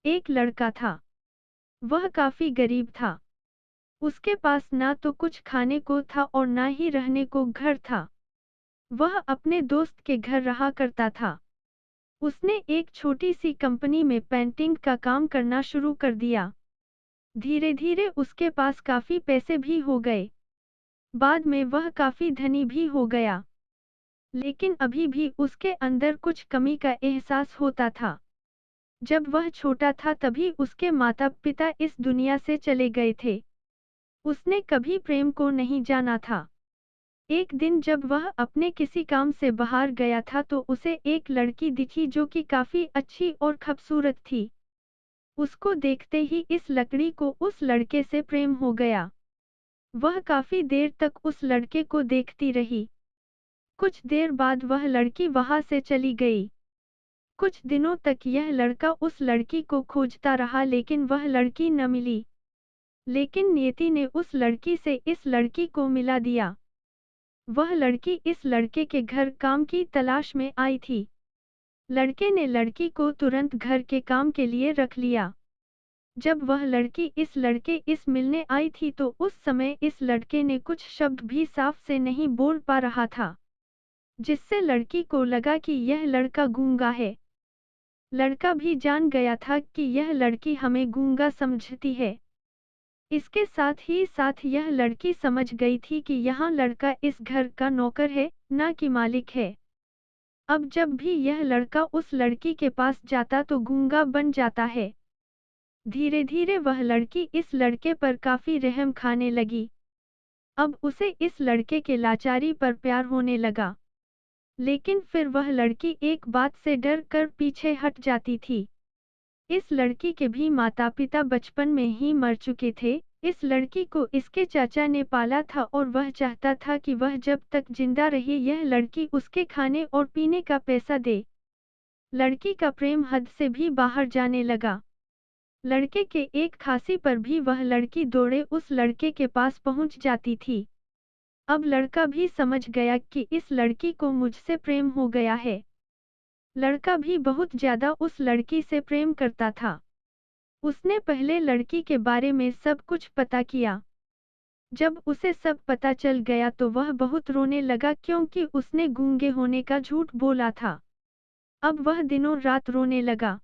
एक लड़का था। वह काफी गरीब था। उसके पास ना तो कुछ खाने को था और ना ही रहने को घर था। वह अपने दोस्त के घर रहा करता था। उसने एक छोटी सी कंपनी में पेंटिंग का काम करना शुरू कर दिया। धीरे धीरे उसके पास काफी पैसे भी हो गए। बाद में वह काफी धनी भी हो गया। लेकिन अभी भी उसके अंदर कुछ कमी का एहसास होता था। जब वह छोटा था तभी उसके माता पिता इस दुनिया से चले गए थे। उसने कभी प्रेम को नहीं जाना था। एक दिन जब वह अपने किसी काम से बाहर गया था तो उसे एक लड़की दिखी जो कि काफी अच्छी और खूबसूरत थी। उसको देखते ही इस लड़की को उस लड़के से प्रेम हो गया। वह काफी देर तक उस लड़के को देखती रही। कुछ देर बाद वह लड़की वहां से चली गई। कुछ दिनों तक यह लड़का उस लड़की को खोजता रहा लेकिन वह लड़की न मिली। लेकिन नियति ने उस लड़की से इस लड़की को मिला दिया। वह लड़की इस लड़के के घर काम की तलाश में आई थी। लड़के ने लड़की को तुरंत घर के काम के लिए रख लिया। जब वह लड़की इस लड़के इस मिलने आई थी तो उस समय इस लड़के ने कुछ शब्द भी साफ से नहीं बोल पा रहा था, जिससे लड़की को लगा कि यह लड़का गूंगा है। लड़का भी जान गया था कि यह लड़की हमें गूंगा समझती है। इसके साथ ही साथ यह लड़की समझ गई थी कि यहाँ लड़का इस घर का नौकर है, ना कि मालिक है। अब जब भी यह लड़का उस लड़की के पास जाता तो गूंगा बन जाता है। धीरे धीरे वह लड़की इस लड़के पर काफी रहम खाने लगी। अब उसे इस लड़के के लाचारी पर प्यार होने लगा। लेकिन फिर वह लड़की एक बात से डर कर पीछे हट जाती थी। इस लड़की के भी माता पिता बचपन में ही मर चुके थे। इस लड़की को इसके चाचा ने पाला था और वह चाहता था कि वह जब तक जिंदा रहे यह लड़की उसके खाने और पीने का पैसा दे। लड़की का प्रेम हद से भी बाहर जाने लगा। लड़के के एक खांसी पर भी वह लड़की दौड़े उस लड़के के पास पहुंच जाती थी। अब लड़का भी समझ गया कि इस लड़की को मुझसे प्रेम हो गया है। लड़का भी बहुत ज्यादा उस लड़की से प्रेम करता था। उसने पहले लड़की के बारे में सब कुछ पता किया। जब उसे सब पता चल गया तो वह बहुत रोने लगा क्योंकि उसने गूंगे होने का झूठ बोला था। अब वह दिनों रात रोने लगा।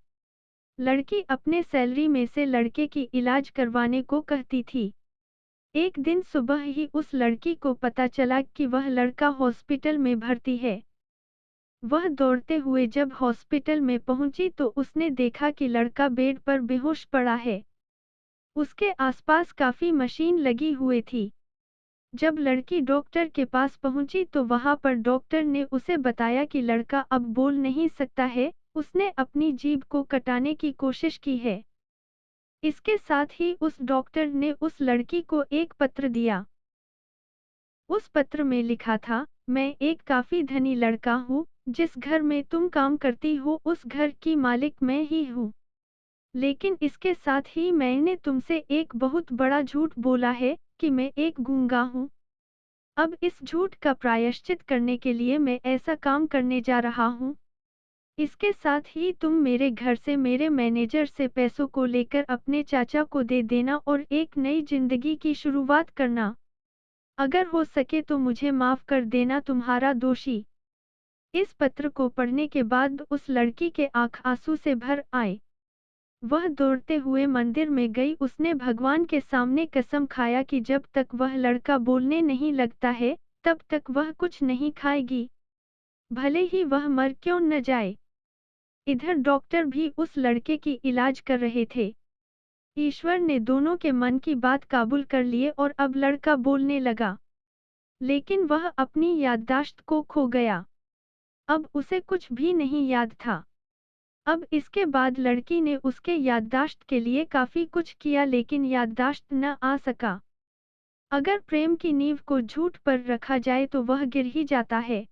लड़की अपने सैलरी में से लड़के की इलाज करवाने को कहती थी। एक दिन सुबह ही उस लड़की को पता चला कि वह लड़का हॉस्पिटल में भर्ती है। वह दौड़ते हुए जब हॉस्पिटल में पहुंची तो उसने देखा कि लड़का बेड पर बेहोश पड़ा है। उसके आसपास काफी मशीन लगी हुई थी। जब लड़की डॉक्टर के पास पहुंची तो वहां पर डॉक्टर ने उसे बताया कि लड़का अब बोल नहीं सकता है, उसने अपनी जीभ को कटाने की कोशिश की है। इसके साथ ही उस डॉक्टर ने उस लड़की को एक पत्र दिया। उस पत्र में लिखा था, मैं एक काफी धनी लड़का हूँ, जिस घर में तुम काम करती हो उस घर की मालिक मैं ही हूँ। लेकिन इसके साथ ही मैंने तुमसे एक बहुत बड़ा झूठ बोला है कि मैं एक गूंगा हूँ। अब इस झूठ का प्रायश्चित करने के लिए मैं ऐसा काम करने जा रहा हूँ। इसके साथ ही तुम मेरे घर से मेरे मैनेजर से पैसों को लेकर अपने चाचा को दे देना और एक नई जिंदगी की शुरुआत करना। अगर हो सके तो मुझे माफ कर देना तुम्हारा दोषी। इस पत्र को पढ़ने के बाद उस लड़की के आंख आंसू से भर आए। वह दौड़ते हुए मंदिर में गई। उसने भगवान के सामने कसम खाया कि जब तक वह लड़का बोलने नहीं लगता है, तब तक वह कुछ नहीं खाएगी, भले ही वह मर क्यों न जाए। इधर डॉक्टर भी उस लड़के की इलाज कर रहे थे। ईश्वर ने दोनों के मन की बात काबूल कर लिए और अब लड़का बोलने लगा। लेकिन वह अपनी याददाश्त को खो गया। अब उसे कुछ भी नहीं याद था। अब इसके बाद लड़की ने उसके याददाश्त के लिए काफी कुछ किया लेकिन याददाश्त न आ सका। अगर प्रेम की नींव को झूठ पर रखा जाए तो वह गिर ही जाता है।